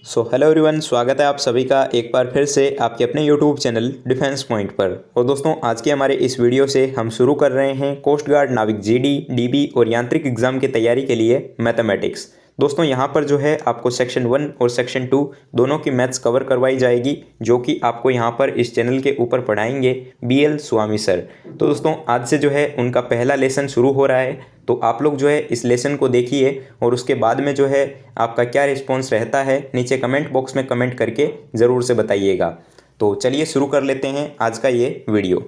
Hello everyone, स्वागत है आप सभी का एक बार फिर से आपके अपने यूट्यूब चैनल डिफेंस पॉइंट पर। और दोस्तों, आज के हमारे इस वीडियो से हम शुरू कर रहे हैं कोस्ट गार्ड, नाविक जीडी, डीबी और यांत्रिक एग्जाम की तैयारी के लिए मैथमेटिक्स। दोस्तों, यहाँ पर जो है आपको सेक्शन 1 और सेक्शन 2 दोनों की मैथ्स कवर करवाई जाएगी, जो कि आपको यहाँ पर इस चैनल के ऊपर पढ़ाएंगे BL स्वामी सर। तो दोस्तों, आज से जो है उनका पहला लेसन शुरू हो रहा है, तो आप लोग जो है इस लेसन को देखिए और उसके बाद में जो है आपका क्या रिस्पॉन्स रहता है नीचे कमेंट बॉक्स में कमेंट करके ज़रूर से बताइएगा। तो चलिए शुरू कर लेते हैं आज का ये वीडियो।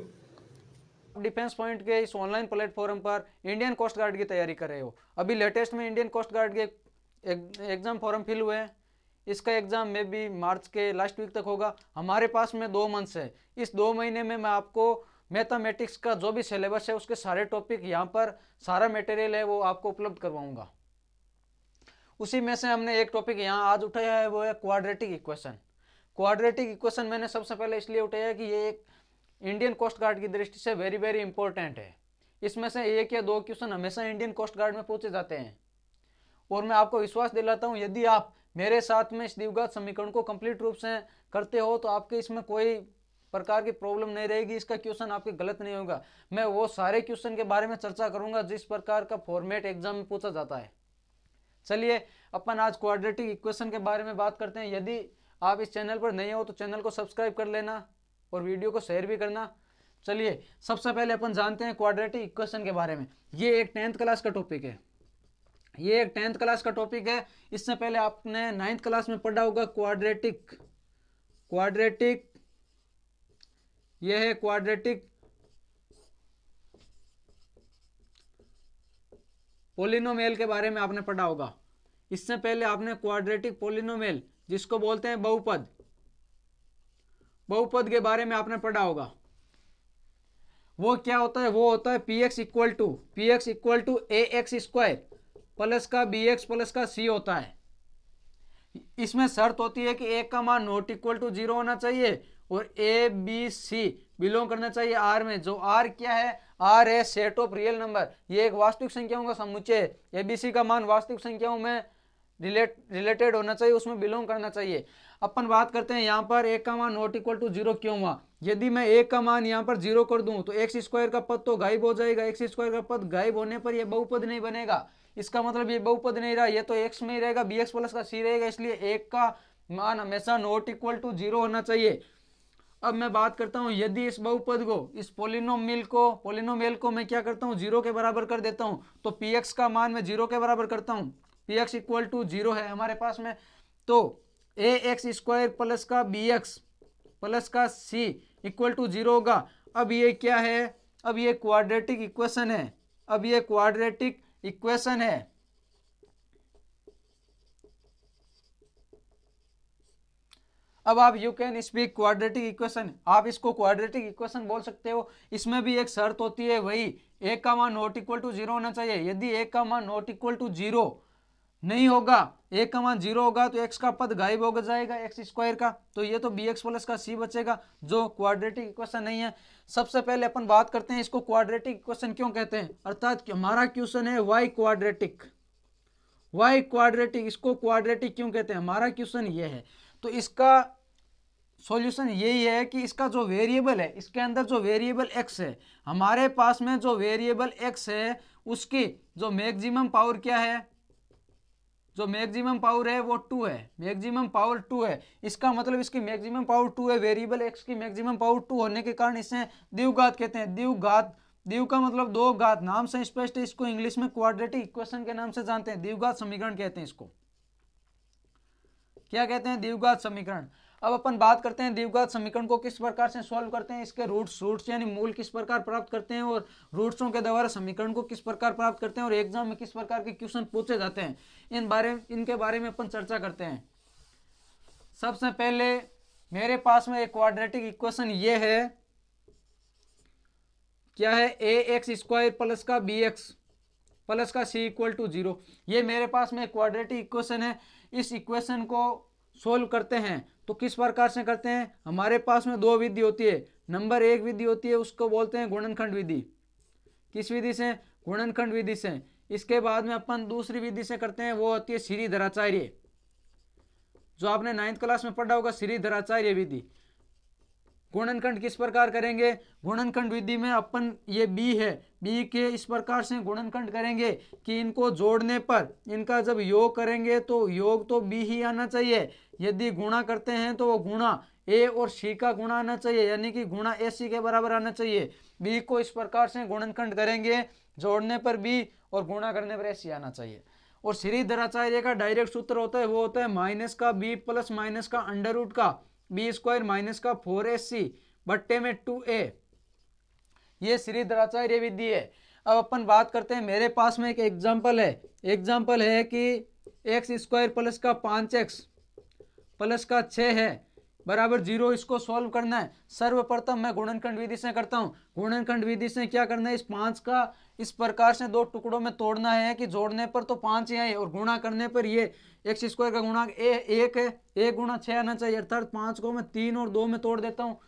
डिफेंस पॉइंट के इस ऑनलाइन प्लेटफॉर्म पर इंडियन कोस्ट गार्ड की तैयारी कर रहे हो। अभी लेटेस्ट में इंडियन कोस्ट गार्ड के एग्जाम फॉर्म फिल हुए हैं। इसका एग्जाम में भी मार्च के लास्ट वीक तक होगा। हमारे पास में 2 मंथ्स है। इस 2 महीने में मैं आपको मैथमेटिक्स का जो भी सिलेबस है उसके सारे टॉपिक यहाँ पर सारा मटेरियल है वो आपको उपलब्ध करवाऊंगा। उसी में से हमने एक टॉपिक यहाँ आज उठाया है, वो है क्वाड्रेटिक इक्वेशन। क्वाड्रेटिक इक्वेशन मैंने सबसे पहले इसलिए उठाया कि ये एक इंडियन कोस्ट गार्ड की दृष्टि से वेरी वेरी इंपॉर्टेंट है। इसमें से 1 या 2 क्वेश्चन हमेशा इंडियन कोस्ट गार्ड में पूछे जाते हैं। और मैं आपको विश्वास दिलाता हूँ, यदि आप मेरे साथ में इस द्विघात समीकरण को कंप्लीट रूप से करते हो तो आपके इसमें कोई प्रकार की प्रॉब्लम नहीं रहेगी। इसका क्वेश्चन आपके गलत नहीं होगा। मैं वो सारे क्वेश्चन के बारे में चर्चा करूंगा जिस प्रकार का फॉर्मेट एग्जाम में पूछा जाता है। चलिए अपन आज क्वाड्रेटिक इक्वेशन के बारे में बात करते हैं। यदि आप इस चैनल पर नए हो तो चैनल को सब्सक्राइब कर लेना और वीडियो को शेयर भी करना। चलिए सबसे पहले अपन जानते हैं क्वाड्रेटिक इक्वेशन के बारे में। ये एक 10th क्लास का टॉपिक है। ये एक 10th क्लास का टॉपिक है। इससे पहले आपने 9th क्लास में पढ़ा होगा क्वाड्रेटिक। यह है क्वाड्रेटिक पोलिनोमियल के बारे में आपने पढ़ा होगा। इससे पहले आपने क्वाड्रेटिक पोलिनोमियल, जिसको बोलते हैं बहुपद के बारे में आपने पढ़ा होगा। वो क्या होता है? वो होता है px equal to ax square plus का bx प्लस का c होता है। इसमें शर्त होती है कि a का मान नॉट इक्वल टू 0 होना चाहिए और a b c बिलोंग करना चाहिए R में। जो R क्या है? R है सेट ऑफ रियल नंबर। ये एक वास्तविक संख्याओं का समुच्चय है। ABC का मान वास्तविक संख्याओं में रिलेटेड होना चाहिए, उसमें बिलोंग करना चाहिए। अपन बात करते हैं यहाँ पर a का मान नॉट इक्वल टू 0 क्यों हुआ। यदि मैं a का मान यहाँ पर 0 कर दूं तो एक्स स्क्वायर का पद तो गायब हो जाएगा। एक्स स्क्वायर का पद गायब होने पर यह बहुपद नहीं बनेगा। इसका मतलब ये बहुपद नहीं रहा, ये तो x में ही रहेगा, bx प्लस का c रहेगा। इसलिए a का मान हमेशा नॉट इक्वल टू 0 होना चाहिए। अब मैं बात करता हूं, यदि इस बहुपद को, इस पोलिनोमियल को मैं क्या करता हूं, 0 के बराबर कर देता हूं, तो px का मान मैं 0 के बराबर करता हूं। px इक्वल टू 0 है हमारे पास में, तो ax स्क्वायर प्लस का bx प्लस का c इक्वल टू 0 होगा। अब ये क्या है? अब ये क्वाड्रेटिक इक्वेशन है। अब आप you can speak quadratic equation, आप इसको क्वाड्रेटिक इक्वेशन बोल सकते हो। इसमें भी एक शर्त होती है, वही a का मान नॉट इक्वल टू 0 होना चाहिए। यदि a का मान नॉट इक्वल टू 0 नहीं होगा, a का मान 0 होगा तो x का पद गायब हो जाएगा, एक्स स्क्वायर का, तो ये तो bx प्लस का c बचेगा, जो क्वाड्रेटिक इक्वेशन नहीं है। सबसे पहले अपन बात करते हैं इसको क्वाड्रेटिक इक्वेशन क्यों कहते हैं, अर्थात हमारा क्वेश्चन है y क्वाड्रेटिक। इसको क्वाड्रेटिक क्यों कहते हैं, हमारा क्वेश्चन ये है। तो इसका सॉल्यूशन यही है कि इसका जो वेरिएबल है, इसके अंदर जो वेरिएबल x है, हमारे पास में जो वेरिएबल x है उसकी जो मैक्सिमम पावर क्या है, जो मैक्सिमम पावर है वो 2 है। मैक्सिमम पावर 2 है। इसका मतलब इसकी मैक्सिमम पावर 2 है। वेरिएबल x की मैक्सिमम पावर 2 होने के कारण इसे द्विघात कहते हैं। द्विघ का मतलब 2 घात, नाम से स्पष्ट है। इसको इंग्लिश में क्वाड्रेटिक इक्वेशन के नाम से जानते हैं, द्विघात समीकरण कहते हैं। इसको क्या कहते हैं? द्विघात समीकरण। अब अपन बात करते हैं द्विघात समीकरण को किस प्रकार से सॉल्व करते हैं, इसके रूट्स यानी मूल किस प्रकार प्राप्त करते हैं और रूट्सों के द्वारा समीकरण को किस प्रकार प्राप्त करते हैं और एग्जाम में किस प्रकार के क्वेश्चन पूछे जाते हैं, इनके बारे में अपन चर्चा करते हैं। सबसे पहले मेरे पास में एक क्वाड्रेटिक इक्वेशन ये है, क्या है? ax स्क्वायर प्लस का bx प्लस का c इक्वल टू 0। ये मेरे पास में क्वाड्रेटिक इक्वेशन है। इस इक्वेशन को सोल्व करते हैं तो किस प्रकार से करते हैं? हमारे पास में 2 विधि होती है। नंबर 1 विधि होती है, उसको बोलते हैं गुणनखंड विधि। किस विधि से? गुणनखंड विधि से। इसके बाद में अपन दूसरी विधि से करते हैं, वो होती है सीरीधराचार्य। जो आपने 9th क्लास में पढ़ा होगा, श्रीधराचार्य विधि। गुणनखंड किस प्रकार करेंगे? गुणनखंड विधि में अपन ये बी है, बी के इस प्रकार से गुणनखंड करेंगे कि इनको जोड़ने पर इनका जब योग करेंगे तो योग तो बी ही आना चाहिए। यदि गुणा करते हैं तो वो गुणा ए और सी का गुणा आना चाहिए, यानी कि गुणा ए सी के बराबर आना चाहिए। बी को इस प्रकार से गुणनखंड करेंगे, जोड़ने पर बी और गुणा करने पर ए सी आना चाहिए। और श्रीधराचार्य का डायरेक्ट सूत्र होता है, वो होता है माइनस का बी प्लस माइनस का अंडर रूट का बी स्क्वायर माइनस का 4ac बट्टे में 2a। ये श्रीधराचार्य विधि है। अब अपन बात करते हैं, मेरे पास में एक एग्जाम्पल है कि एक्स स्क्वायर प्लस का 5x प्लस का 6 है बराबर 0। इसको सॉल्व करना है। सर्वप्रथम मैं गुणनखंड विधि से करता हूं। गुणनखंड विधि से क्या करना है, इस 5 का इस प्रकार से 2 टुकड़ों में तोड़ना है कि जोड़ने पर तो 5 ही आए और गुणा करने पर ये एक्स स्क्वायर का गुणा 1 है, 1 गुणा 6 आना चाहिए। अर्थात 5 को मैं 3 और 2 में तोड़ देता हूँ।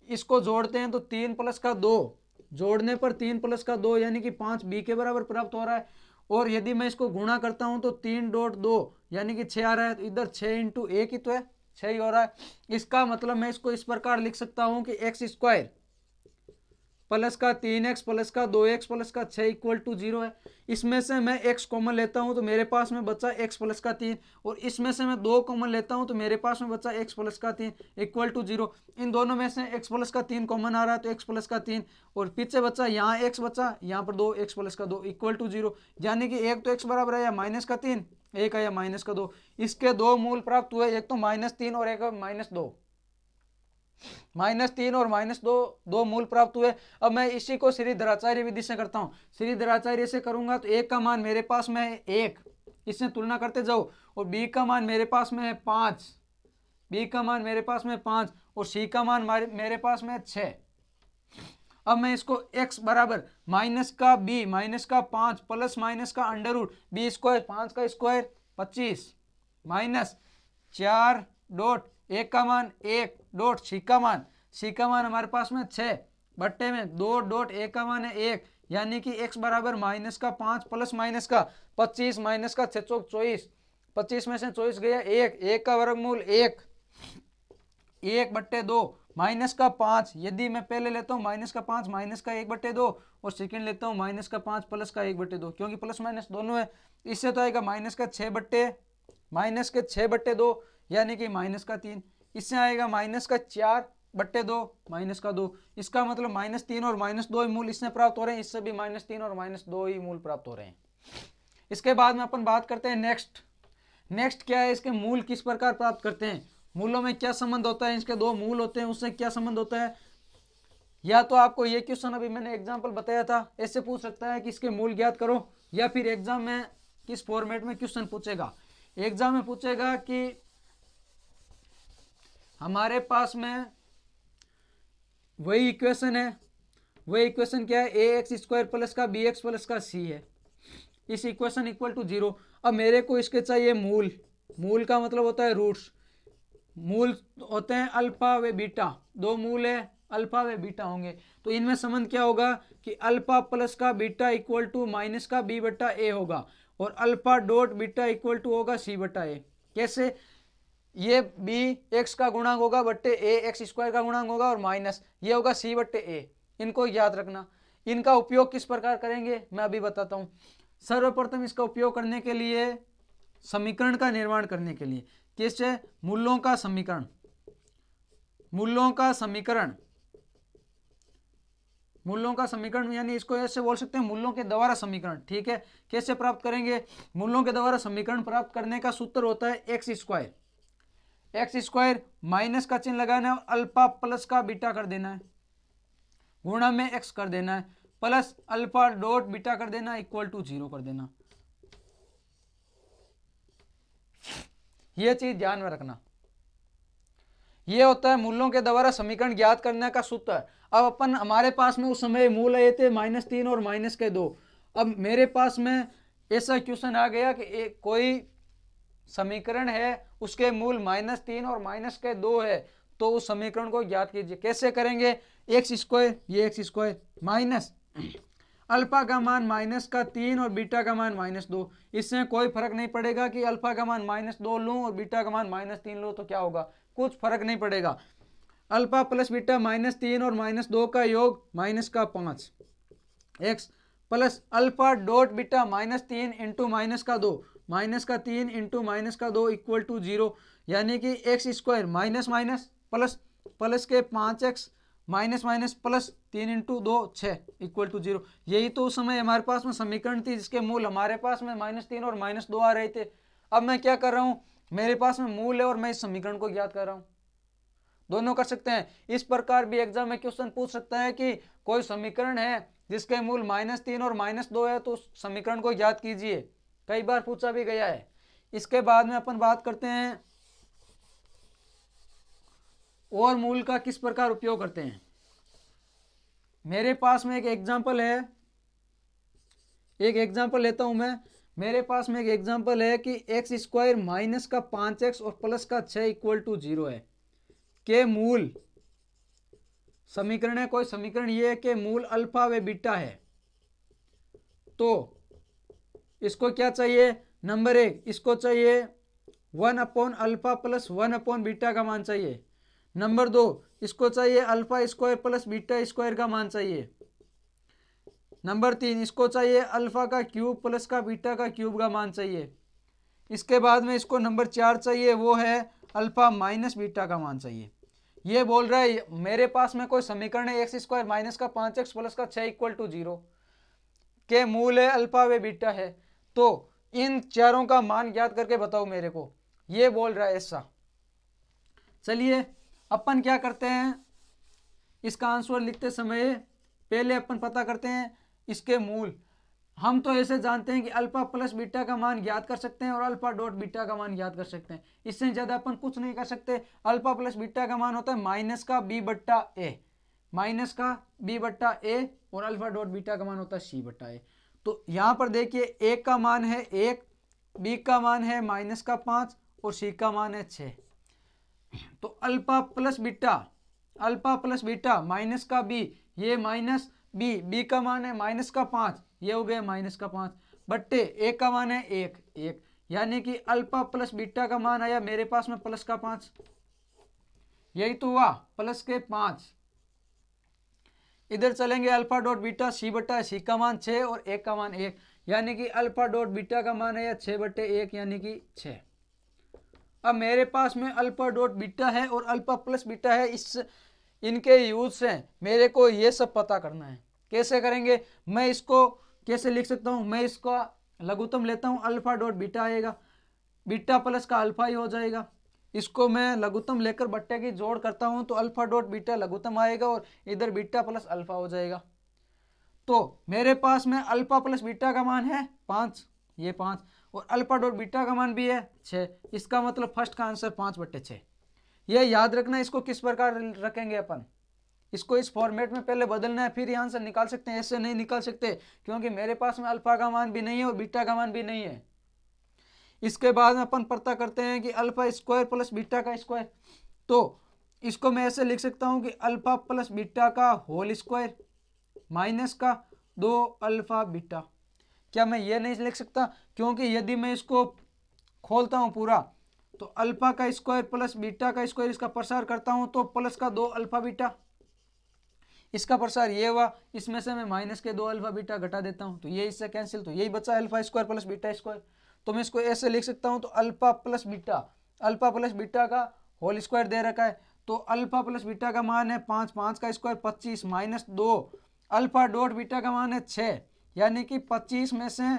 इसको जोड़ते हैं तो 3 प्लस का 2, जोड़ने पर 3 प्लस का 2 यानी कि 5 बी के बराबर प्राप्त हो रहा है। और यदि मैं इसको गुणा करता हूं तो 3.2 यानी कि 6 आ रहा है। तो इधर 6 इंटू 1 ही तो है, 6 ही हो रहा है। इसका मतलब मैं इसको इस प्रकार लिख सकता हूं कि एक्स स्क्वायर प्लस का 3x प्लस का 2x प्लस का 6 इक्वल टू 0 है। इसमें से मैं x कॉमन लेता हूं तो मेरे पास में बचा x प्लस का 3, और इसमें से मैं 2 कॉमन लेता हूं तो मेरे पास में बचा x प्लस का 3 इक्वल टू 0। इन दोनों में से x प्लस का 3 कॉमन आ रहा है तो x प्लस का 3, और पीछे बचा यहाँ x बचा, यहाँ पर 2 x प्लस का 2 इक्वल टू 0। यानी कि एक तो x बराबर है या माइनस का 3, एक है या माइनस का 2। इसके 2 मूल प्राप्त हुए, एक तो -3 और एक -2। -3 और -2 दो मूल प्राप्त हुए। अब मैं इसी को श्रीधराचार्य विधि से करता हूं। श्रीधराचार्य से करूंगा तो एक का मान मेरे पास में है 1, इससे तुलना करते जाओ, और बी का मान मेरे पास में है 5, बी का मान मेरे पास में 5 और सी का मान मेरे पास में 6। अब मैं इसको x बराबर माइनस का b माइनस का 5 प्लस माइनस का अंडर रूट बी स्क्वायर 5 का स्क्वायर 25 माइनस 4 डॉट 1 का मान 1 डॉट सी का मान हमारे पास में 6 बट्टे में 2 डॉट 1 का मान है 1, यानी कि x बराबर माइनस का 5 प्लस माइनस का 25 माइनस का 6 चौक 24, 25 में से 24 गया 1 का वर्गमूल 1 बट्टे 2 माइनस का 5। यदि मैं पहले लेता हूँ माइनस का 5 माइनस का 1 बट्टे 2 और सेकंड लेता हूँ माइनस का 5 प्लस का 1 बट्टे 2, क्योंकि प्लस माइनस दोनों है। इससे तो आएगा माइनस के 6 बट्टे 2 यानी कि माइनस का 3। इससे आएगा माइनस का 4 बट्टे 2 माइनस का 2। इसका मतलब -3 और -2 ही मूल इससे प्राप्त हो रहे हैं, इससे भी -3 और -2 ही मूल प्राप्त हो रहे हैं। इसके बाद में अपन बात करते हैं नेक्स्ट क्या है, इसके मूल किस प्रकार प्राप्त करते हैं, मूलों में क्या संबंध होता है, इसके 2 मूल होते हैं उससे क्या संबंध होता है। या तो आपको ये क्वेश्चन अभी मैंने एग्जाम्पल बताया था, ऐसे पूछ सकता है कि इसके मूल ज्ञात करो, या फिर एग्जाम में किस फॉर्मेट में क्वेश्चन पूछेगा। एग्जाम में पूछेगा कि हमारे पास में वही इक्वेशन है, वही इक्वेशन क्या है, ax² प्लस का bx प्लस का c है, इस इक्वेशन इक्वल टू 0। अब मेरे को इसके चाहिए मूल का मतलब होता है रूट्स। मूल होते हैं अल्फा व बीटा, 2 मूल है अल्फा व बीटा होंगे। तो इनमें संबंध क्या होगा कि अल्फा प्लस का बीटा इक्वल टू माइनस का b बटा a होगा, और alpha dot beta equal to होगा c बटा a। कैसे, ये b x का गुणांक होगा बट्टे a x² का गुणांक होगा, और माइनस ये होगा c बट्टे a। इनको याद रखना। इनका उपयोग किस प्रकार करेंगे मैं अभी बताता हूँ। सर्वप्रथम इसका उपयोग करने के लिए, समीकरण का निर्माण करने के लिए, किससे, मूलों का समीकरण यानी इसको ऐसे बोल सकते हैं मूलों के द्वारा समीकरण। ठीक है, कैसे प्राप्त करेंगे, मूलों के द्वारा समीकरण प्राप्त करने का सूत्र होता है x² माइनस का चिन्ह लगाना है, अल्फा प्लस का बीटा कर देना है, गुणा में x कर देना है, प्लस अल्फा डॉट बीटा कर देना इक्वल टू 0 कर देना। यह चीज ध्यान में रखना। यह होता है मूलों के द्वारा समीकरण ज्ञात करने का सूत्र। अब अपन हमारे पास में उस समय मूल आए थे -3 और -2। अब मेरे पास में ऐसा क्वेश्चन आ गया कि कोई समीकरण है उसके मूल -3 और -2 है, तो उस समीकरण को ज्ञात कीजिए। कैसे करेंगे, x² ये x² माइनस अल्फा का मान -3 और बीटा का मान -2। इससे कोई फर्क नहीं पड़ेगा कि अल्फा का मान -2 लूं और बीटा का मान -3 लूं तो क्या होगा, कुछ फर्क नहीं पड़ेगा। अल्फा प्लस बीटा -3 और -2 का योग -5 x plus alpha dot beta -3 into -2 -3 into -2 equal to 0, यानी कि x square minus minus plus plus के 5x minus minus plus 3 into 2 6 equal to 0। यही तो उस समय हमारे पास में समीकरण थी जिसके मूल हमारे पास में -3 और -2 आ रहे थे। अब मैं क्या कर रहा हूं, मेरे पास में मूल है और मैं इस समीकरण को ज्ञात कर रहा हूं। दोनों कर सकते हैं। इस प्रकार भी एग्जाम में क्वेश्चन पूछ सकता है कि कोई समीकरण है जिसके मूल -3 और -2 है तो उस समीकरण को ज्ञात कीजिए, कई बार पूछा भी गया है। इसके बाद में अपन बात करते हैं और मूल का किस प्रकार उपयोग करते हैं। मेरे पास में एक एग्जांपल है, एक एग्जांपल लेता हूं मैं। मेरे पास में एक एग्जांपल है कि एक्स स्क्वायर माइनस का 5x और प्लस का 6 इक्वल टू 0 है के मूल समीकरण है। कोई समीकरण ये है कि मूल अल्फा व बीटा है, तो इसको क्या चाहिए, नंबर 1 इसको चाहिए 1/अल्फा प्लस 1/बीटा का मान चाहिए। नंबर 2 इसको चाहिए alpha square plus beta square का मान चाहिए। नंबर 3 इसको चाहिए अल्फा का क्यूब प्लस का बीटा का क्यूब का मान चाहिए। इसके बाद में इसको नंबर 4 चाहिए, वो है अल्फा माइनस बीटा का मान चाहिए। ये बोल रहा है मेरे पास में कोई समीकरण है एक्स स्क्वायर माइनस का 5x प्लस का 6 इक्वल टू 0 के मूल है अल्फा व बीटा है, तो इन चारों का मान ज्ञात करके बताओ मेरे को, ये बोल रहा है ऐसा। चलिए अपन क्या करते हैं, इसका आंसर लिखते समय पहले अपन पता करते हैं इसके मूल। हम तो ऐसे जानते हैं कि अल्फा प्लस बीटा का मान ज्ञात कर सकते हैं और अल्फा डॉट बीटा का मान ज्ञात कर सकते हैं, इससे ज्यादा अपन कुछ नहीं कर सकते। अल्फा प्लस बीटा का मान होता है माइनस का b बट्टा ए, माइनस का b बट्टा ए, और अल्फा डॉट बीटा का मान होता है c बट्टा ए। तो यहाँ पर देखिए ए का मान है 1, b का मान है -5 और c का मान है 6। तो अल्फा प्लस बीटा माइनस का b, ये माइनस b का मान है -5, ये हो गया -5 बट्टे ए का मान है 1, यानी कि अल्फा प्लस बीटा का मान आया मेरे पास में +5, यही तो हुआ +5। इधर चलेंगे अल्फा डॉट बीटा c बट्टा c का मान 6 और ए का मान 1, यानी कि अल्फा डॉट बीटा का मान है 6/1 यानी कि 6। अब मेरे पास में अल्फा डॉट बीटा है और अल्फा प्लस बीटा है, इस इनके यूज से मेरे को ये सब पता करना है। कैसे करेंगे, मैं इसको कैसे लिख सकता हूं, मैं इसका लघुत्तम लेता हूं, अल्फा डॉट बीटा आएगा, बीटा प्लस का अल्फा ही हो जाएगा। इसको मैं लघुत्तम लेकर बट्टे की जोड़ करता हूं तो अल्फा डॉट बीटा लघुत्तम आएगा और इधर बीटा प्लस अल्फा हो जाएगा। तो मेरे पास में अल्फा प्लस बीटा का मान है 5, ये 5, और अल्फा डॉट बीटा का मान भी है 6, इसका मतलब फर्स्ट का आंसर 5/6। ये याद रखना, इसको किस प्रकार रखेंगे अपन, इसको इस फॉर्मेट में पहले बदलना है फिर ये आंसर निकाल सकते हैं, ऐसे नहीं निकाल सकते क्योंकि मेरे पास में अल्फा का मान भी नहीं है और बीटा का मान भी नहीं है। इसके बाद में अपन पता करते हैं कि अल्फा स्क्वायर प्लस बीटा का स्क्वायर, तो इसको मैं ऐसे लिख सकता हूं कि अल्फा प्लस बीटा का होल स्क्वायर माइनस का 2 अल्फा बीटा। क्या मैं ये नहीं लिख सकता, क्योंकि यदि मैं इसको खोलता हूं पूरा तो अल्फा का स्क्वायर प्लस बीटा का स्क्वायर, इसका प्रसार करता हूं तो प्लस का 2 अल्फा बीटा, इसका प्रसार ये हुआ, इसमें से मैं माइनस के 2 अल्फा बीटा घटा देता हूं तो ये इससे कैंसिल, तो यही बचा alpha square plus beta square. तो मैं इसको ऐसे लिख सकता हूं, तो अल्फा प्लस बीटा का होल स्क्वायर दे रखा है, तो अल्फा प्लस बीटा का मान है 5, 5 का square 25 minus 2 alpha dot beta का मान है 6, यानी कि 25 में से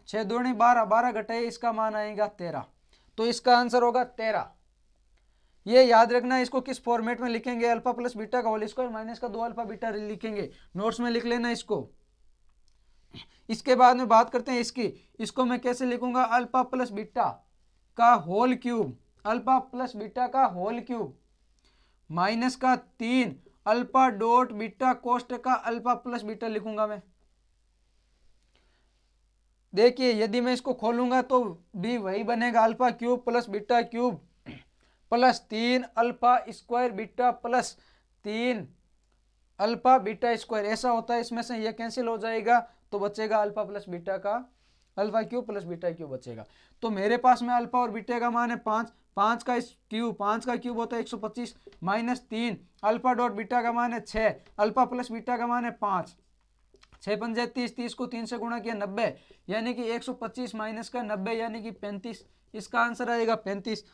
6 दूनी 12, 12 घटाए इसका मान आएगा 13, तो इसका आंसर होगा 13। ये याद रखना, इसको किस फॉर्मेट में लिखेंगे, अल्फा प्लस बीटा का होल स्क्वायर माइनस का 2 अल्फा बीटा लिखेंगे, नोट्स में लिख लेना इसको। इसके बाद में बात करते हैं इसकी, इसको मैं कैसे लिखूंगा, अल्फा प्लस बीटा का whole cube, alpha plus beta का होल क्यूब माइनस का 3 अल्फा डॉट बीटा कोष्ट का अल्फा प्लस बीटा लिखूंगा मैं। देखिए यदि मैं इसको खोलूंगा तो भी वही बनेगा, alpha cube plus beta cube plus 3 alpha square beta plus 3 alpha beta square ऐसा होता है, इसमें से ये कैंसिल हो जाएगा तो बचेगा अल्फा प्लस बीटा का alpha cube plus beta cube बचेगा। तो मेरे पास में अल्फा और बीटा का मान है 5, 5 का क्यूब होता है 125 माइनस 3 अल्फा डॉट बीटा का मान है 6, अल्फा प्लस बीटा का मान है 5, 6 पंजे 30, 30 को 3 से गुणा किया 90, यानी कि 125 माइनस का 90 यानी कि 35, इसका आंसर आएगा 35।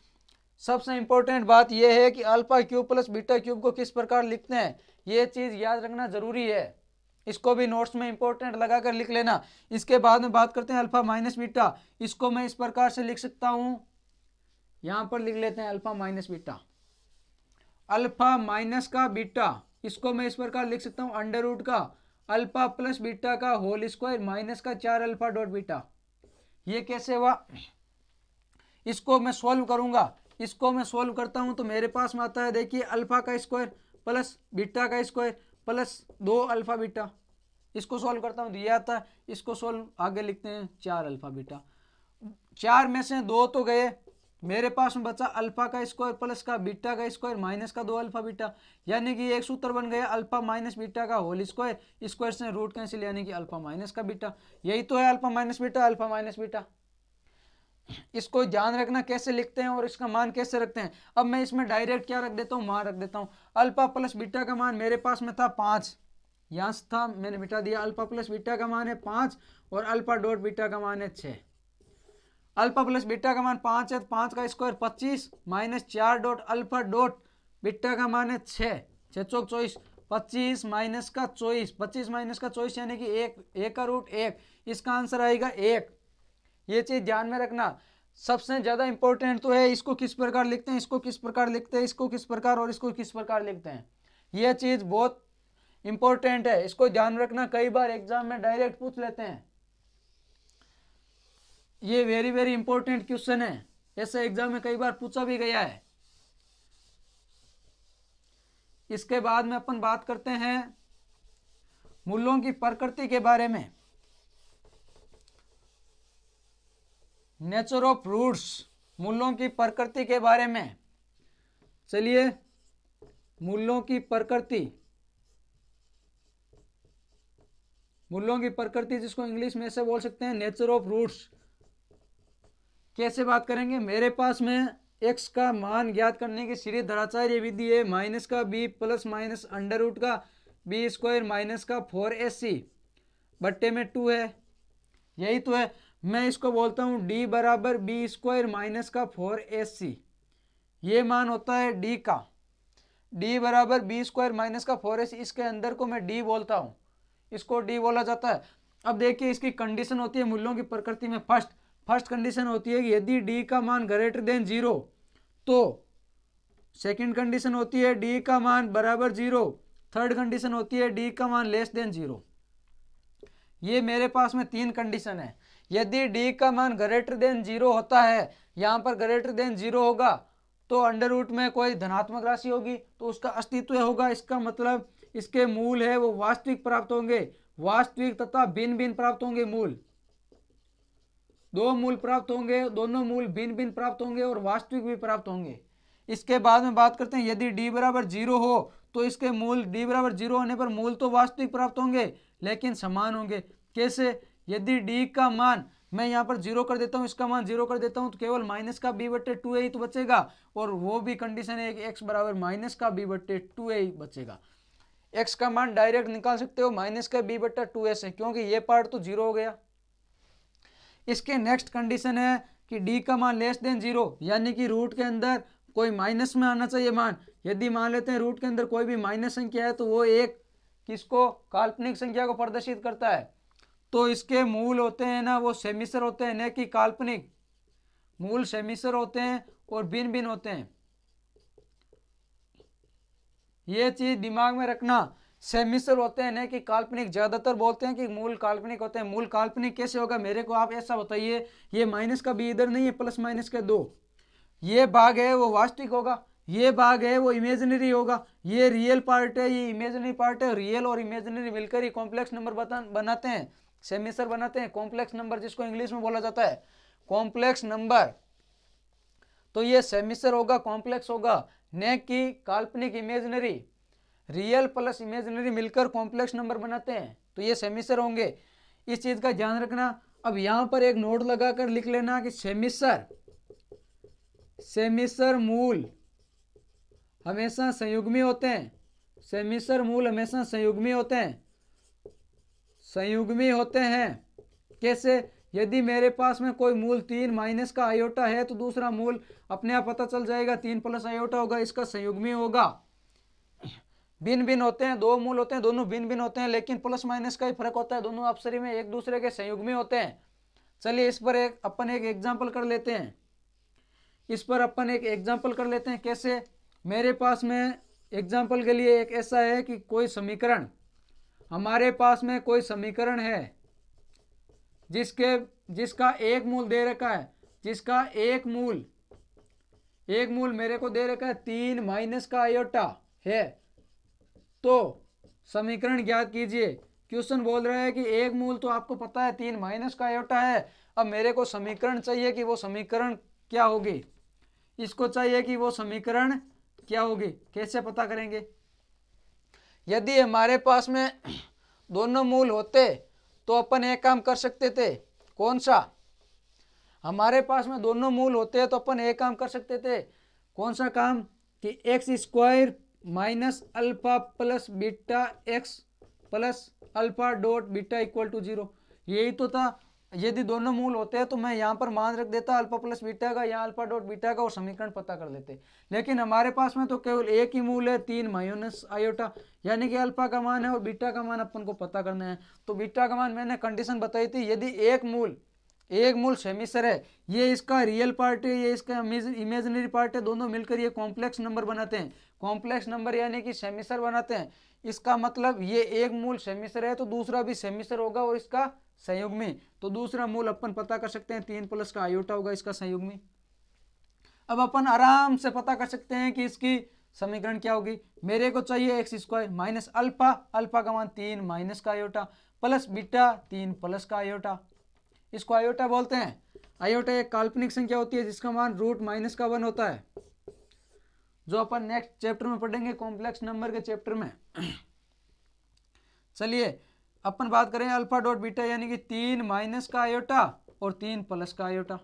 सबसे इंपॉर्टेंट बात यह है कि alpha cube plus beta cube को किस प्रकार लिखते हैं, ये चीज याद रखना जरूरी है, इसको भी नोट्स में इंपॉर्टेंट लगाकर लिख लेना। इसके बाद में बात करते हैं अल्फा माइनस बीटा, इसको मैं इस प्रकार से लिख सकता हूं, यहां पर लिख लेते हैं alpha minus beta, alpha minus का बीटा, इसको मैं इस प्रकार लिख सकता हूं अंडर रूट का अल्फा प्लस बीटा का होल स्क्वायर माइनस का 4 अल्फा डॉट बीटा। ये कैसे हुआ, इसको मैं सॉल्व करूंगा, इसको मैं सॉल्व करता हूं तो मेरे पास में आता है, देखिए अल्फा का स्क्वायर प्लस बीटा का स्क्वायर प्लस 2 अल्फा बीटा, इसको सॉल्व करता हूं तो ये आता है, इसको सॉल्व आगे लिखते हैं 4 अल्फा बीटा, 4 में से 2 तो गए, मेरे पास में बचा अल्फा का स्क्वायर प्लस का बीटा का स्क्वायर माइनस का 2 अल्फा बीटा, यानी कि एक सूत्र बन गया अल्फा माइनस बीटा का होल स्क्वायर, स्क्वायर से रूट कैंसिल यानी कि अल्फा माइनस का बीटा। यही तो है alpha minus beta, alpha minus beta. इसको ध्यान रखना कैसे लिखते हैं और इसका मान कैसे रखते हैं। अब मैं इसमें डायरेक्ट क्या रख देता हूँ, मान रख देता हूँ, अल्फा प्लस बीटा का मान मेरे पास में था 5, यहां से था मैंने मिटा दिया, अल्फा प्लस बीटा का मान है 5 और अल्फा डॉट बीटा का मान है 6। अल्फा प्लस बीटा का मान 5 है, 5 का square 25 minus 4 dot alpha dot beta का मान है 6, 6 चौक 24, 25 माइनस का 24, 25 माइनस का 24 यानी कि 1 का रूट 1, इसका आंसर आएगा 1। ये चीज ध्यान में रखना, सबसे ज्यादा इंपॉर्टेंट तो है इसको किस प्रकार लिखते हैं, इसको किस प्रकार लिखते हैं, इसको किस प्रकार और इसको किस प्रकार लिखते हैं, यह चीज बहुत इंपॉर्टेंट है, इसको ध्यान रखना, कई बार एग्जाम में डायरेक्ट पूछ लेते हैं, ये वेरी वेरी इंपॉर्टेंट क्वेश्चन है, ऐसे एग्जाम में कई बार पूछा भी गया है। इसके बाद में अपन बात करते हैं मूलों की प्रकृति के बारे में, नेचर ऑफ रूट्स, मूलों की प्रकृति के बारे में। चलिए मूलों की प्रकृति, मूलों की प्रकृति जिसको इंग्लिश में ऐसे बोल सकते हैं नेचर ऑफ रूट्स, कैसे बात करेंगे। मेरे पास में x का मान ज्ञात करने की सीधी धराचार्य विधि है, माइनस का b plus minus under root का b स्क्वायर माइनस का 4ac बट्टे में 2 है, यही तो है। मैं इसको बोलता हूं d बराबर b स्क्वायर माइनस का 4ac, ये मान होता है d का, d बराबर b स्क्वायर माइनस का 4ac, इसके अंदर को मैं d बोलता हूं, इसको d बोला जाता है। अब देखिए इसकी कंडीशन होती है मूल्यों की प्रकृति में, फर्स्ट कंडीशन होती है कि यदि d का मान ग्रेटर देन 0, तो सेकंड कंडीशन होती है d का मान बराबर 0, थर्ड कंडीशन होती है d का मान लेस देन 0। ये मेरे पास में 3 कंडीशन है। यदि d का मान ग्रेटर देन 0 होता है, यहाँ पर ग्रेटर देन 0 होगा तो अंडर रूट में कोई धनात्मक राशि होगी तो उसका अस्तित्व होगा, इसका मतलब इसके मूल है वो वास्तविक प्राप्त होंगे, वास्तविक तथा भिन्न भिन्न प्राप्त होंगे मूल, 2 मूल प्राप्त होंगे, दोनों मूल भिन्न भिन्न प्राप्त होंगे और वास्तविक भी प्राप्त होंगे। इसके बाद में बात करते हैं यदि d बराबर 0 हो तो इसके मूल d बराबर 0 होने पर मूल तो वास्तविक प्राप्त होंगे लेकिन समान होंगे। कैसे, यदि d का मान मैं यहाँ पर 0 कर देता हूँ, इसका मान 0 कर देता हूँ तो केवल माइनस का b बट्टे 2a ही तो बचेगा, और वो भी कंडीशन है कि x बराबर माइनस का b बट्टे 2a ही बचेगा। x का मान डायरेक्ट निकाल सकते हो माइनस का b बट्टा 2a से, क्योंकि ये पार्ट तो 0 हो गया। इसके नेक्स्ट कंडीशन है कि d का मान लेस देन 0, यानी कि रूट के अंदर कोई माइनस में आना चाहिए मान। यदि मान लेते हैं रूट के अंदर कोई भी माइनस संख्या है तो वो एक किसको, काल्पनिक संख्या को प्रदर्शित करता है, तो इसके मूल होते हैं ना वो सेमिसर होते हैं, न कि काल्पनिक। मूल सेमिसर होते हैं और भिन्न भिन्न होते हैं, ये चीज दिमाग में रखना। सेमिसर होते हैं न कि काल्पनिक। ज्यादातर बोलते हैं कि मूल काल्पनिक होते हैं, मूल काल्पनिक कैसे होगा मेरे को आप ऐसा बताइए, ये माइनस का भी इधर नहीं है, प्लस माइनस के 2, ये भाग है वो वास्तविक होगा, ये भाग है वो इमेजिनरी होगा, ये रियल पार्ट है ये इमेजिनरी पार्ट है। रियल और इमेजिनरी मिलकर ही कॉम्प्लेक्स नंबर बनाते हैं, सेमिसर बनाते हैं, कॉम्प्लेक्स नंबर जिसको इंग्लिश में बोला जाता है कॉम्प्लेक्स नंबर। तो ये सेमिसर होगा, कॉम्प्लेक्स होगा, न कि काल्पनिक इमेजिनरी। रियल प्लस इमेजिनरी मिलकर कॉम्प्लेक्स नंबर बनाते हैं, तो ये सेमिसर होंगे। इस चीज का ध्यान रखना। अब यहां पर एक नोट लगाकर लिख लेना कि सेमिसर मूल हमेशा संयुग्मी होते हैं। सेमिसर मूल हमेशा संयुग्मी होते हैं, संयुग्मी होते हैं। कैसे? यदि मेरे पास में कोई मूल 3 माइनस का आयोटा है तो दूसरा मूल अपने आप पता चल जाएगा 3 प्लस आयोटा होगा, इसका संयुग्मी होगा। भिन्न भिन्न होते हैं, दो मूल होते हैं, दोनों भिन्न भिन्न होते हैं, लेकिन प्लस माइनस का ही फर्क होता है, दोनों अपसरी में एक दूसरे के संयुग्मी होते हैं। चलिए इस पर अपन एक एग्जाम्पल कर लेते हैं। कैसे? मेरे पास में एग्जाम्पल के लिए एक ऐसा है कि कोई समीकरण, हमारे पास में कोई समीकरण है जिसका एक मूल दे रखा है, जिसका एक मूल मेरे को दे रखा है 3 माइनस का आयोटा है। तो समीकरण ज्ञात कीजिए। क्वेश्चन बोल रहा है कि एक मूल तो आपको पता है 3 माइनस का आयोटा है, अब मेरे को समीकरण चाहिए कि वो समीकरण क्या होगी, इसको चाहिए कि वो समीकरण क्या होगी। कैसे पता करेंगे? यदि हमारे पास में दोनों मूल होते तो अपन एक काम कर सकते थे। कौन सा? हमारे पास में दोनों मूल होते तो अपन एक काम कर सकते थे। कौन सा काम? कि x square minus alpha plus beta x plus alpha dot beta equal to 0, यही तो था। यदि दोनों मूल होते हैं तो मैं यहाँ पर मान रख देता अल्फा प्लस बीटा का, यहाँ अल्फा डॉट बीटा का, और समीकरण पता कर लेते। लेकिन हमारे पास में तो केवल एक ही मूल है 3 माइनस आयोटा, यानी कि अल्फा का मान है और बीटा का मान अपन को पता करना है। तो बीटा का मान मैंने कंडीशन बताई थी, यदि एक मूल सेमिसर है, ये इसका रियल पार्ट है, ये इसका इमेजिनरी पार्ट है, दोनों मिलकर ये कॉम्प्लेक्स नंबर बनाते हैं। कॉम्प्लेक्स नंबर यानी कि सेमिसर बनाते हैं। इसका मतलब ये एक मूल सेमिसर है तो दूसरा भी सेमिसर होगा और इसका संयुग्मी। तो दूसरा मूल अपन पता कर सकते हैं 3 प्लस का आयोटा होगा, इसका संयुग्मी। अब अपन आराम से पता कर सकते हैं कि इसकी समीकरण क्या होगी। मेरे को चाहिए एक्स स्क्वायर माइनस अल्फा का मान 3 माइनस का आयोटा प्लस बीटा 3 प्लस का आयोटा, इसको आयोटा बोलते हैं। आयोटा एक काल्पनिक संख्या होती है जिसका मान रूट माइनस का 1 होता है, जो अपन नेक्स्ट चैप्टर में पढ़ेंगे, कॉम्प्लेक्स नंबर के चैप्टर में। चलिए अपन बात करें अल्फा डॉट बीटा, यानी कि 3 माइनस का आयोटा और 3 प्लस का आयोटा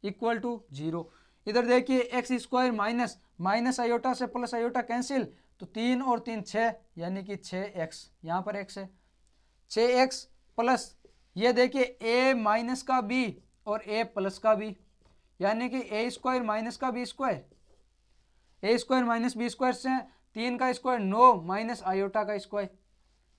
इक्वल टू 0। इधर देखिए एक्स स्क्वायर माइनस आयोटा से प्लस आयोटा कैंसिल, तो 3 और 3 6, यानी कि 6x, यहाँ पर x है 6x प्लस ये देखिए a माइनस का b और a प्लस का b, यानी कि a स्क्वायर माइनस का b square, a square minus b square से 3 का स्क्वायर 9 माइनस आयोटा का स्क्वायर,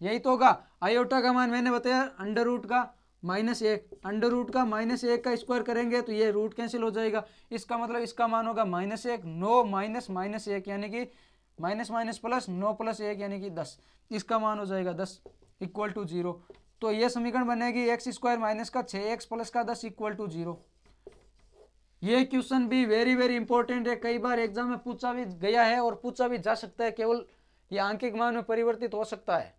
यही तो होगा। आयोटा का मान मैंने बताया अंडर रूट का -1, अंडर रूट का -1 का स्क्वायर करेंगे तो ये रूट कैंसिल हो जाएगा। इसका मतलब इसका मान होगा -1, 9 माइनस 1 यानी कि माइनस माइनस प्लस 9 प्लस 1 यानी कि 10, इसका मान हो जाएगा 10 इक्वल टू 0। तो ये समीकरण बनेगी एक्स स्क्वायर माइनस का 6x प्लस का 10 इक्वल टू 0। ये क्वेश्चन भी वेरी वेरी इंपॉर्टेंट है, कई बार एग्जाम में पूछा भी गया है और पूछा भी जा सकता है, केवल ये आंकिक मान में परिवर्तित हो सकता है।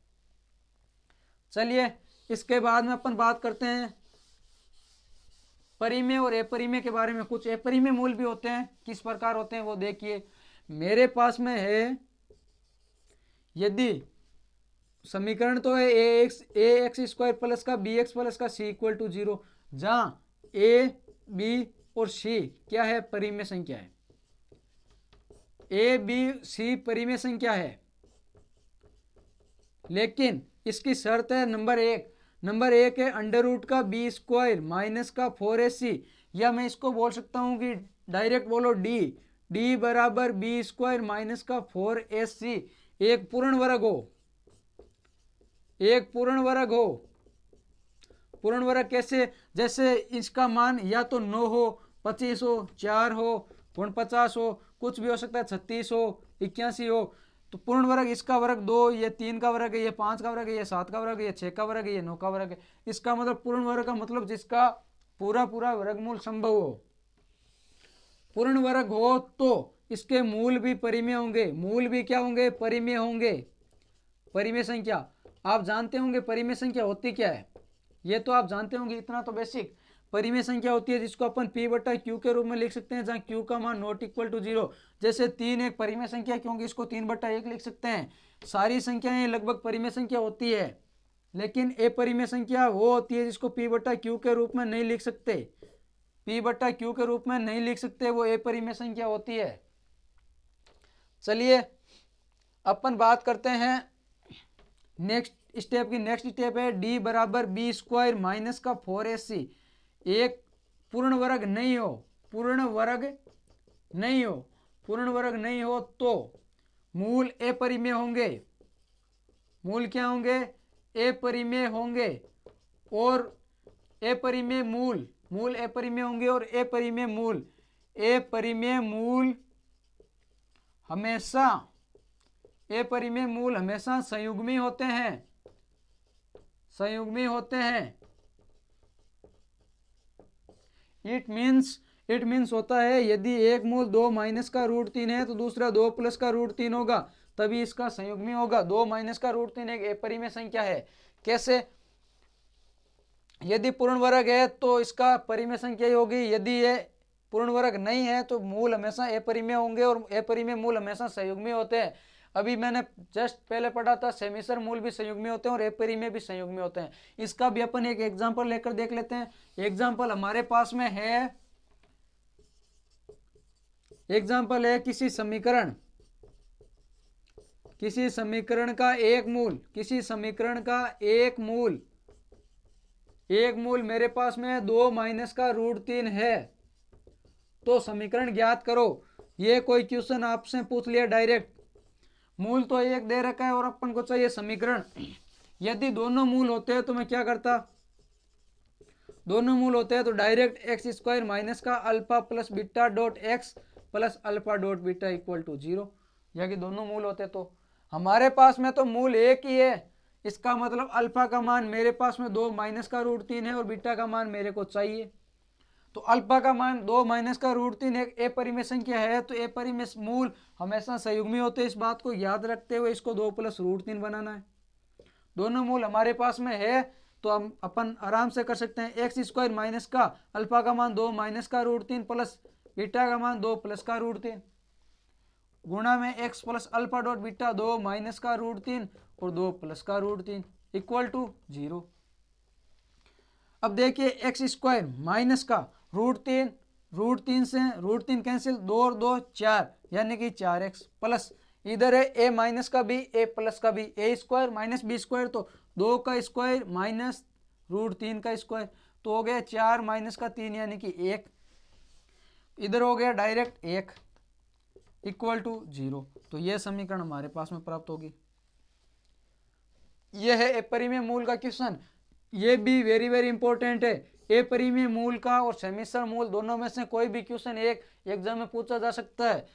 चलिए इसके बाद में अपन बात करते हैं परिमेय और अपरिमेय के बारे में। कुछ अपरिमेय मूल भी होते हैं, किस प्रकार होते हैं वो देखिए। मेरे पास में है, यदि समीकरण तो है ए एक्स स्क्वायर प्लस का बी एक्स प्लस का सी इक्वल टू 0, जहाँ ए बी और सी क्या है? परिमेय संख्या है। ए बी सी परिमेय संख्या है, लेकिन इसकी शर्त है नंबर एक है अंडर रूट का बी स्क्वायर माइनस का 4ac, या मैं इसको बोल सकता हूं कि डायरेक्ट बोलो डी बराबर बी स्क्वायर माइनस का 4ac एक पूर्ण वर्ग हो। पूर्ण वर्ग कैसे? जैसे इसका मान या तो 9 हो, 25 हो, 4 हो, 49 हो, कुछ भी हो सकता है, 36 हो, 81 हो। तो पूर्ण वर्ग इसका वर्ग 2, ये 3 का वर्ग है, ये 5 का वर्ग है, ये 7 का वर्ग है, ये 6 का वर्ग है, ये 9 का वर्ग है। इसका मतलब पूर्ण वर्ग का मतलब जिसका पूरा वर्गमूल संभव हो। पूर्ण वर्ग हो तो इसके मूल भी परिमेय होंगे। मूल भी क्या होंगे? परिमेय होंगे। परिमेय संख्या आप जानते होंगे परिमेय संख्या होती क्या है, ये तो आप जानते होंगे, इतना तो बेसिक। परिमेय संख्या होती है जिसको अपन p बटा q के रूप में लिख सकते हैं, जहां q का मान नॉट इक्वल टू 0। जैसे 3 एक परिमेय संख्या क्योंकि इसको 3 बटा 1 लिख सकते हैं। सारी संख्याएं लगभग परिमेय संख्या होती है, लेकिन अपरिमेय संख्या वो होती है जिसको p बटा q के रूप में नहीं लिख सकते, p बटा q के रूप में नहीं लिख सकते, वो अपरिमेय संख्या होती है। चलिए अपन बात करते हैं नेक्स्ट स्टेप की। नेक्स्ट स्टेप है d बराबर बी स्क्वायर माइनस का 4ac एक पूर्ण वर्ग नहीं हो, पूर्ण वर्ग नहीं हो तो मूल अपरिमेय होंगे। मूल क्या होंगे? अपरिमेय होंगे। और अपरिमेय मूल अपरिमेय होंगे और अपरिमेय मूल हमेशा संयुग्मी होते हैं। इट मीन्स होता है यदि एक मूल 2 माइनस का रूट 3 है तो दूसरा 2 प्लस का रूट 3 होगा, तभी इसका संयुग्मी होगा। 2 माइनस का रूट 3 एक अपरिमेय संख्या है। कैसे? यदि पूर्ण वर्ग है तो इसका परिमेय संख्या ही होगी, यदि ये पूर्ण वर्ग नहीं है तो मूल हमेशा अपरिमेय होंगे और अपरिमेय मूल हमेशा संयुग्मी होते हैं। अभी मैंने जस्ट पहले पढ़ा था सेमिसर मूल भी संयुग्मी होते हैं और अपरिमेय भी संयुग्मी होते हैं। इसका भी अपन एक एग्जांपल लेकर देख लेते हैं। एग्जांपल हमारे पास में है, एग्जांपल है किसी समीकरण का एक मूल मेरे पास में 2 माइनस का रूट 3 है, तो समीकरण ज्ञात करो। ये कोई क्वेश्चन आपसे पूछ लिया डायरेक्ट, मूल तो एक दे रखा है और अपन को चाहिए समीकरण। यदि दोनों मूल होते हैं तो मैं क्या करता? दोनों मूल होते हैं तो डायरेक्ट एक्स स्क्वायर माइनस का alpha plus beta dot x plus alpha dot beta equal to 0। यदि दोनों मूल होते तो हमारे पास में तो मूल एक ही है, इसका मतलब अल्फा का मान मेरे पास में 2 माइनस का रूट 3 है और बीटा का मान मेरे को चाहिए। तो अल्फा का मान 2 माइनस का रूट 3 एक अपरिमेय संख्या है, तो अपरिमेय मूल हमेशा संयुग्मी होते हैं। इस बात को याद रखते हुए इसको 2 प्लस रूट 3 बनाना है। दोनों मूल हमारे पास में है तो हम अपन आराम से कर सकते हैं। एक्स स्क्वायर माइनस का अल्फा का मान 2 माइनस का रूट 3 प्लस बीटा का मान 2 प्लस का रूट 3 गुणा में x plus alpha dot beta 2 minus का रूट 3 और 2 प्लस का रूट 3 इक्वल टू 0। अब देखिए एक्स स्क्वायर माइनस का रूट 3 से रूट 3 कैंसिल, 2 और 2 4 यानी कि 4x प्लस इधर है ए माइनस का बी ए प्लस का बी, ए स्क्वायर माइनस बी स्क्वायर तो 2 का स्क्वायर माइनस रूट 3 का स्क्वायर, तो हो गया 4 माइनस का 3 यानी कि 1, इधर हो गया डायरेक्ट 1 इक्वल टू 0। तो यह समीकरण हमारे पास में प्राप्त होगी। यह है अपरिमेय मूल का क्वेश्चन। ये भी वेरी वेरी इंपॉर्टेंट है। अपरिमेय मूल का और सेमिसर मूल दोनों में से कोई भी क्वेश्चन एक एग्जाम में पूछा जा सकता है।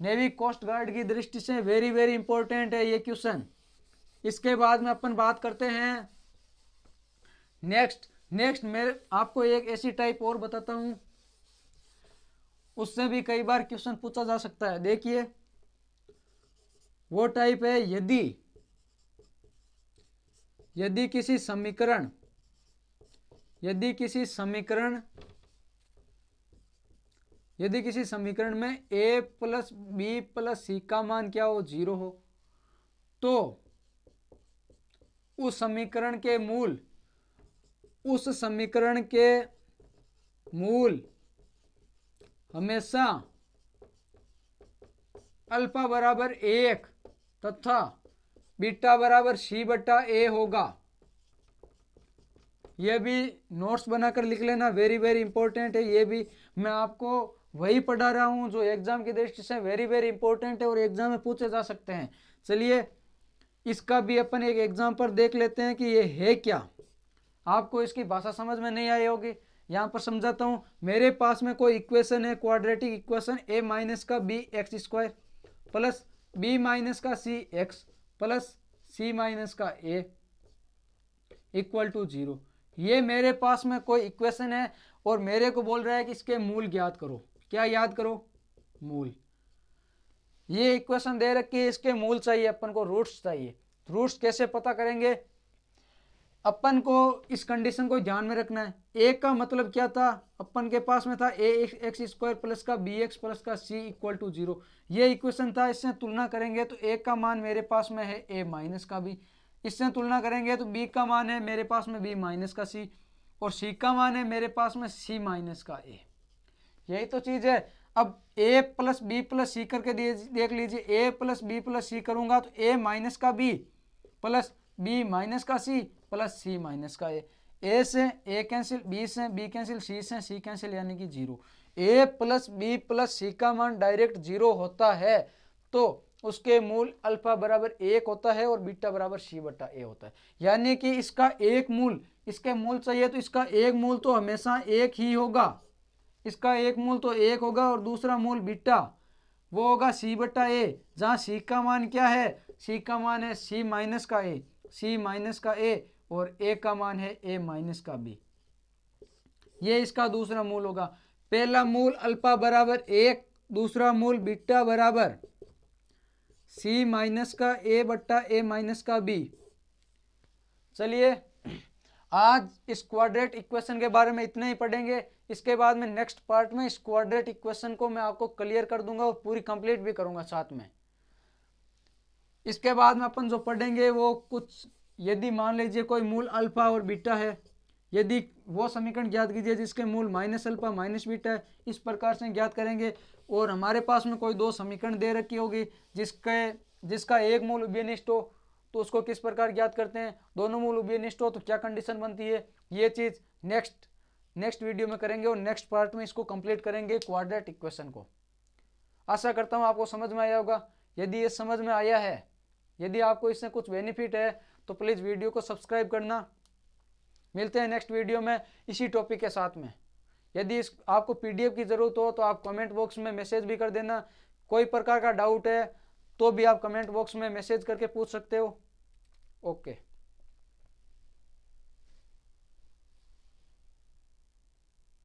नेवी कोस्ट गार्ड की दृष्टि से वेरी वेरी इंपॉर्टेंट है ये क्वेश्चन। इसके बाद में अपन बात करते हैं नेक्स्ट मैं आपको एक ऐसी टाइप और बताता हूं, उससे भी कई बार क्वेश्चन पूछा जा सकता है। देखिए वो टाइप है यदि किसी समीकरण में a प्लस बी प्लस सी का मान क्या हो 0 हो, तो उस समीकरण के मूल हमेशा अल्फा बराबर 1 तथा बीटा बराबर सी बटा ए होगा। यह भी नोट्स बनाकर लिख लेना, वेरी वेरी इंपॉर्टेंट है। ये भी मैं आपको वही पढ़ा रहा हूं जो एग्जाम की दृष्टि से वेरी वेरी इंपॉर्टेंट है और एग्जाम में पूछे जा सकते हैं। चलिए इसका भी अपन एक एग्जाम्पल देख लेते हैं कि ये है क्या। आपको इसकी भाषा समझ में नहीं आई होगी, यहाँ पर समझाता हूँ। मेरे पास में कोई इक्वेशन है, क्वाड्रेटिक इक्वेशन a माइनस का b x square plus b minus का c x plus c minus का ए इक्वल टू 0। ये मेरे पास में कोई इक्वेशन है और मेरे को बोल रहा है कि इसके मूल ज्ञात करो। क्या याद करो? मूल। ये इक्वेशन दे रखी है, इसके मूल चाहिए अपन को, रूट्स चाहिए। रूट्स कैसे पता करेंगे? अपन को इस कंडीशन को ध्यान में रखना है। ए का मतलब क्या था, अपन के पास में था ए एक्स स्क्वायर प्लस का बी एक्स प्लस का सी इक्वल टू 0, ये इक्वेशन था। इससे तुलना करेंगे तो ए का मान मेरे पास में है ए माइनस का बी, इससे तुलना करेंगे तो बी का मान है मेरे पास में बी माइनस का सी, और सी का मान है मेरे पास में सी माइनस का ए। यही तो चीज है। अब ए प्लस बी प्लस सी करके देख लीजिए, ए प्लस बी प्लस सी करूंगा तो ए माइनस का बी प्लस बी माइनस का सी प्लस सी माइनस का ए से ए कैंसिल, बी से बी कैंसिल, सी कैंसिल, यानी कि 0। ए प्लस बी प्लस सी का मान डायरेक्ट 0 होता है तो उसके मूल अल्फा बराबर 1 होता है और बीटा बराबर सी बटा ए होता है। यानी कि इसका एक मूल, इसके मूल चाहिए तो इसका एक मूल तो हमेशा एक ही होगा, इसका एक मूल तो 1 होगा और दूसरा मूल बीटा वो होगा सी बटा ए, जहां सी का मान क्या है, सी का मान है सी माइनस का ए, सी माइनस का ए, और ए का मान है ए माइनस का बी। ये इसका दूसरा मूल होगा। पहला मूल अल्फा बराबर 1, दूसरा मूल बीटा बराबर सी माइनस का ए बट्टा ए माइनस का बी। चलिए आज इस क्वाड्रेट इक्वेशन के बारे में इतना ही पढ़ेंगे। इसके बाद में नेक्स्ट पार्ट में इस क्वाड्रेट इक्वेशन को मैं आपको क्लियर कर दूंगा और पूरी कंप्लीट भी करूंगा साथ में। इसके बाद में अपन जो पढ़ेंगे वो कुछ, यदि मान लीजिए कोई मूल अल्फा और बीटा है, यदि वो समीकरण ज्ञात कीजिए जिसके मूल माइनस अल्फा माइनस बीटा है, इस प्रकार से ज्ञात करेंगे। और हमारे पास में कोई दो समीकरण दे रखी होगी जिसका एक मूल उभयनिष्ठ हो तो उसको किस प्रकार ज्ञात करते हैं, दोनों मूल उभयनिष्ठ हो तो क्या कंडीशन बनती है, ये चीज नेक्स्ट वीडियो में करेंगे और नेक्स्ट पार्ट में इसको कंप्लीट करेंगे क्वाड्रेट इक्वेशन को। आशा करता हूँ आपको समझ में आया होगा। यदि ये समझ में आया है, यदि आपको इससे कुछ बेनिफिट है तो प्लीज़ वीडियो को सब्सक्राइब करना। मिलते हैं नेक्स्ट वीडियो में इसी टॉपिक के साथ में। यदि आपको पीडीएफ की ज़रूरत हो तो आप कमेंट बॉक्स में मैसेज भी कर देना। कोई प्रकार का डाउट है तो भी आप कमेंट बॉक्स में मैसेज करके पूछ सकते हो। ओके।